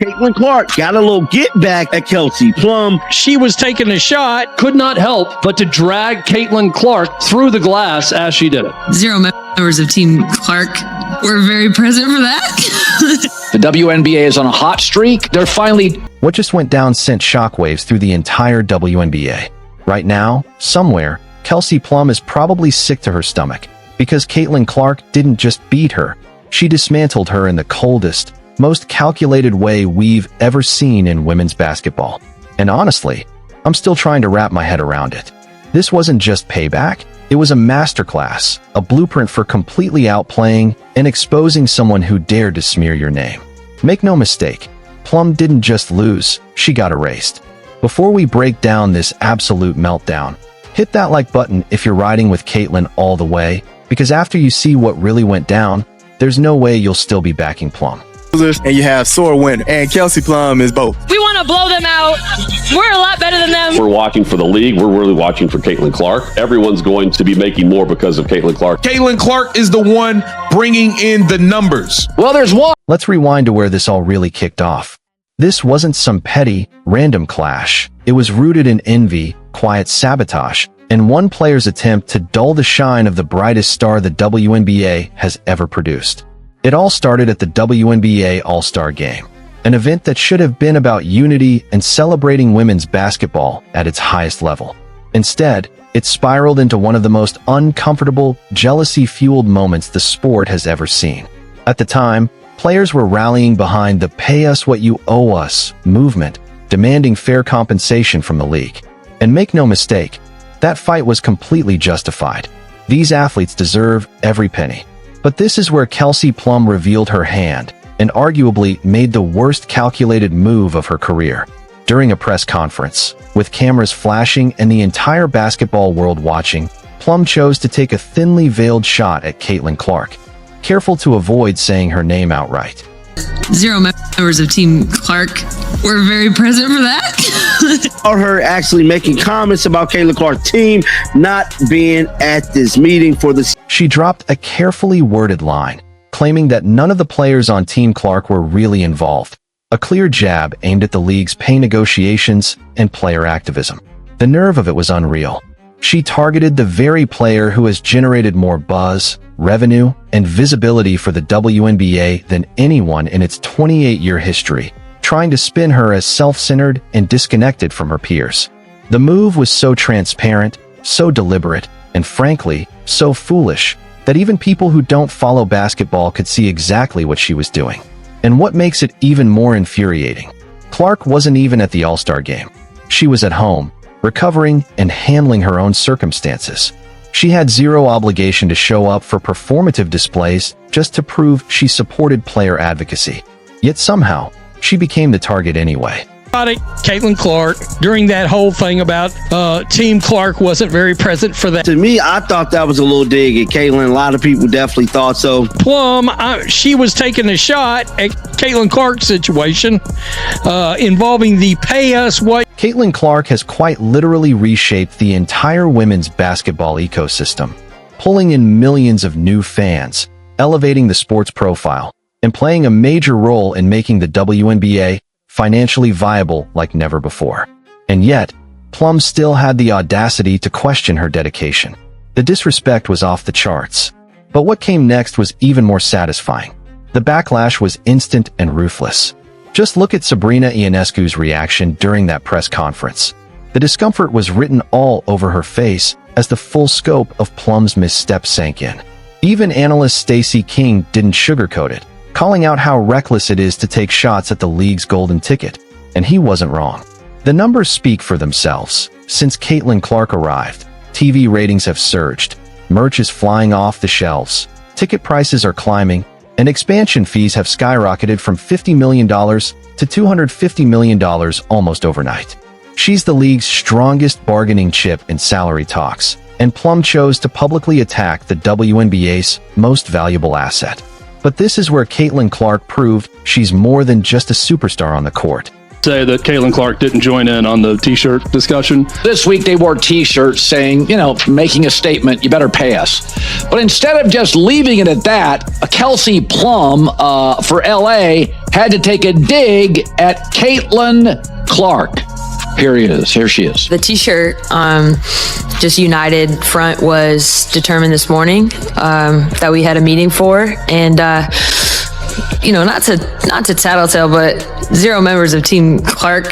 Caitlin Clark got a little get back at Kelsey Plum. She was taking a shot, could not help but to drag Caitlin Clark through the glass as she did it. 0 members of Team Clark were very present for that. The WNBA is on a hot streak. They're finally... What just went down sent shockwaves through the entire WNBA. Right now, somewhere, Kelsey Plum is probably sick to her stomach because Caitlin Clark didn't just beat her. She dismantled her in the coldest, most calculated way we've ever seen in women's basketball. And honestly, I'm still trying to wrap my head around it. This wasn't just payback. It was a masterclass, a blueprint for completely outplaying and exposing someone who dared to smear your name. Make no mistake, Plum didn't just lose, she got erased. Before we break down this absolute meltdown, hit that like button if you're riding with Caitlin all the way, because after you see what really went down, there's no way you'll still be backing Plum. And you have sore winner, and Kelsey Plum is both. We want to blow them out. We're a lot better than them. We're watching for the league. We're really watching for Caitlin Clark. Everyone's going to be making more because of Caitlin Clark. Caitlin Clark is the one bringing in the numbers. Well, there's one. Let's rewind to where this all really kicked off. This wasn't some petty, random clash. It was rooted in envy, quiet sabotage, and one player's attempt to dull the shine of the brightest star the WNBA has ever produced. It all started at the WNBA All-Star Game, an event that should have been about unity and celebrating women's basketball at its highest level. Instead, it spiraled into one of the most uncomfortable, jealousy-fueled moments the sport has ever seen. At the time, players were rallying behind the "Pay us what you owe us" movement, demanding fair compensation from the league. And make no mistake, that fight was completely justified. These athletes deserve every penny. But this is where Kelsey Plum revealed her hand and arguably made the worst calculated move of her career. During a press conference, with cameras flashing and the entire basketball world watching, Plum chose to take a thinly veiled shot at Caitlin Clark, careful to avoid saying her name outright. 0 members of Team Clark were very present for that. Or her actually making comments about Caitlin Clark's team not being at this meeting for the... She dropped a carefully worded line, claiming that none of the players on Team Clark were really involved. A clear jab aimed at the league's pay negotiations and player activism. The nerve of it was unreal. She targeted the very player who has generated more buzz, revenue, and visibility for the WNBA than anyone in its 28-year history, trying to spin her as self-centered and disconnected from her peers. The move was so transparent, so deliberate, and frankly, so foolish, that even people who don't follow basketball could see exactly what she was doing. And what makes it even more infuriating, Clark wasn't even at the All-Star Game. She was at home, recovering and handling her own circumstances. She had zero obligation to show up for performative displays just to prove she supported player advocacy. Yet somehow, she became the target anyway. Caitlin Clark, during that whole thing about Team Clark wasn't very present for that. To me, I thought that was a little dig at Caitlin. A lot of people definitely thought so. Plum, she was taking a shot at Caitlin Clark's situation involving the "pay us what." Caitlin Clark has quite literally reshaped the entire women's basketball ecosystem, pulling in millions of new fans, elevating the sport's profile, and playing a major role in making the WNBA financially viable like never before. And yet, Plum still had the audacity to question her dedication. The disrespect was off the charts. But what came next was even more satisfying. The backlash was instant and ruthless. Just look at Sabrina Ionescu's reaction during that press conference. The discomfort was written all over her face as the full scope of Plum's misstep sank in. Even analyst Stacey King didn't sugarcoat it, calling out how reckless it is to take shots at the league's golden ticket, and he wasn't wrong. The numbers speak for themselves. Since Caitlin Clark arrived, TV ratings have surged, merch is flying off the shelves, ticket prices are climbing, and expansion fees have skyrocketed from $50 million to $250 million almost overnight. She's the league's strongest bargaining chip in salary talks, and Plum chose to publicly attack the WNBA's most valuable asset. But this is where Caitlin Clark proved she's more than just a superstar on the court. say that Caitlin Clark didn't join in on the T-shirt discussion. This week they wore T-shirts saying, making a statement, you better pay us. But instead of just leaving it at that, Kelsey Plum for LA had to take a dig at Caitlin Clark. Here she is. The T-shirt, just united front, was determined this morning that we had a meeting for, and not to tattletale, but 0 members of Team Clark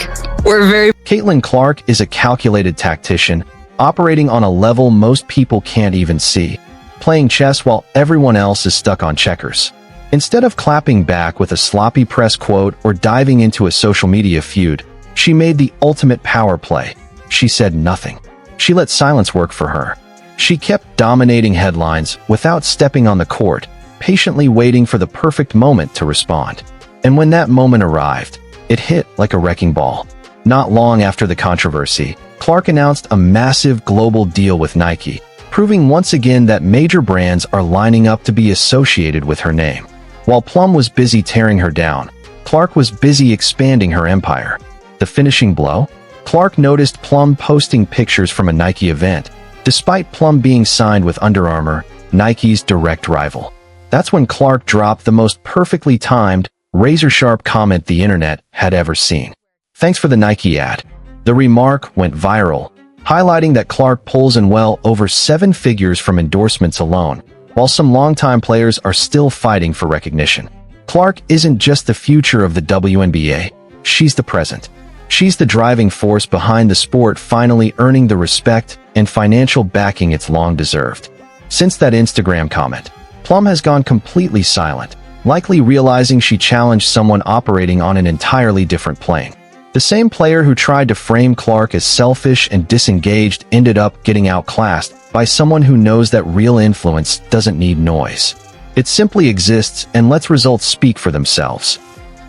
were very. Caitlin Clark is a calculated tactician, operating on a level most people can't even see, playing chess while everyone else is stuck on checkers. Instead of clapping back with a sloppy press quote or diving into a social media feud, she made the ultimate power play. She said nothing. She let silence work for her. She kept dominating headlines without stepping on the court, patiently waiting for the perfect moment to respond. And when that moment arrived, it hit like a wrecking ball. Not long after the controversy, Clark announced a massive global deal with Nike, proving once again that major brands are lining up to be associated with her name. While Plum was busy tearing her down, Clark was busy expanding her empire. The finishing blow? Clark noticed Plum posting pictures from a Nike event, despite Plum being signed with Under Armour, Nike's direct rival. That's when Clark dropped the most perfectly timed, razor-sharp comment the internet had ever seen. Thanks for the Nike ad. The remark went viral, highlighting that Clark pulls in well over 7 figures from endorsements alone, while some longtime players are still fighting for recognition. Clark isn't just the future of the WNBA, she's the present. She's the driving force behind the sport finally earning the respect and financial backing it's long deserved. Since that Instagram comment, Plum has gone completely silent, likely realizing she challenged someone operating on an entirely different plane. The same player who tried to frame Clark as selfish and disengaged ended up getting outclassed by someone who knows that real influence doesn't need noise. It simply exists and lets results speak for themselves.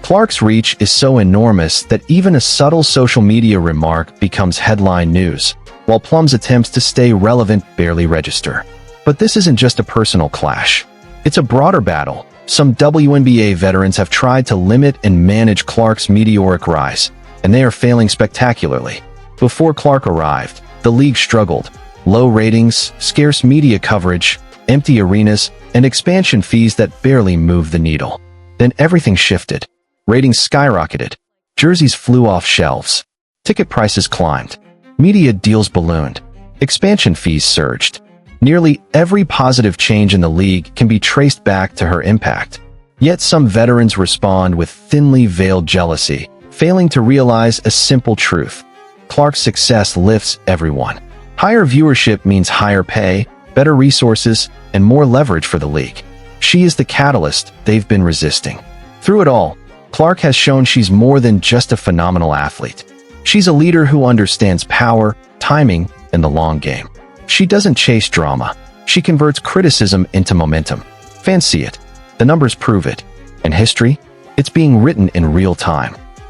Clark's reach is so enormous that even a subtle social media remark becomes headline news, while Plum's attempts to stay relevant barely register. But this isn't just a personal clash. It's a broader battle. Some WNBA veterans have tried to limit and manage Clark's meteoric rise, and they are failing spectacularly. Before Clark arrived, the league struggled. Low ratings, scarce media coverage, empty arenas, and expansion fees that barely moved the needle. Then everything shifted. Ratings skyrocketed. Jerseys flew off shelves. Ticket prices climbed. Media deals ballooned. Expansion fees surged. Nearly every positive change in the league can be traced back to her impact. Yet some veterans respond with thinly veiled jealousy, failing to realize a simple truth. Clark's success lifts everyone. Higher viewership means higher pay, better resources, and more leverage for the league. She is the catalyst they've been resisting. Through it all, Clark has shown she's more than just a phenomenal athlete. She's a leader who understands power, timing, and the long game. She doesn't chase drama. She converts criticism into momentum. Fans see it. The numbers prove it. And history? It's being written in real time.